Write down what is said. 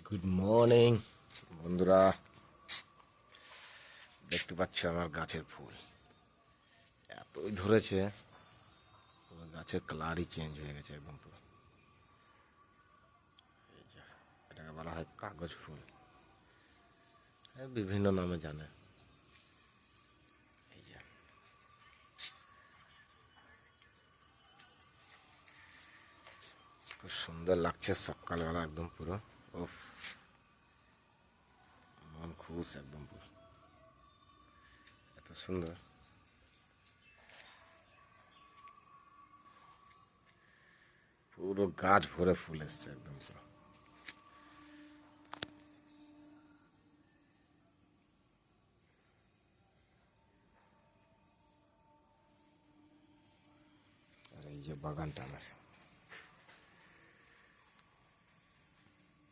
Good morning বন্ধুরা, দেখতে পাচ্ছ আমার গাছের ফুল এতই ধরেছে, পুরো গাছের কালারই চেঞ্জ হয়ে গেছে একদম পুরো। এই যে, এটাকে বলা হয় কাগজ ফুল, বিভিন্ন নামে জানে। এই যে খুব সুন্দর লাগছে সকালবেলা একদম পুরো। ওফ, মন খুশ একদম পুরো, এত সুন্দর। পুরো গাছ ভরে ফুল এসছে একদম পুরো। আর এই যে বাগানটা আমার।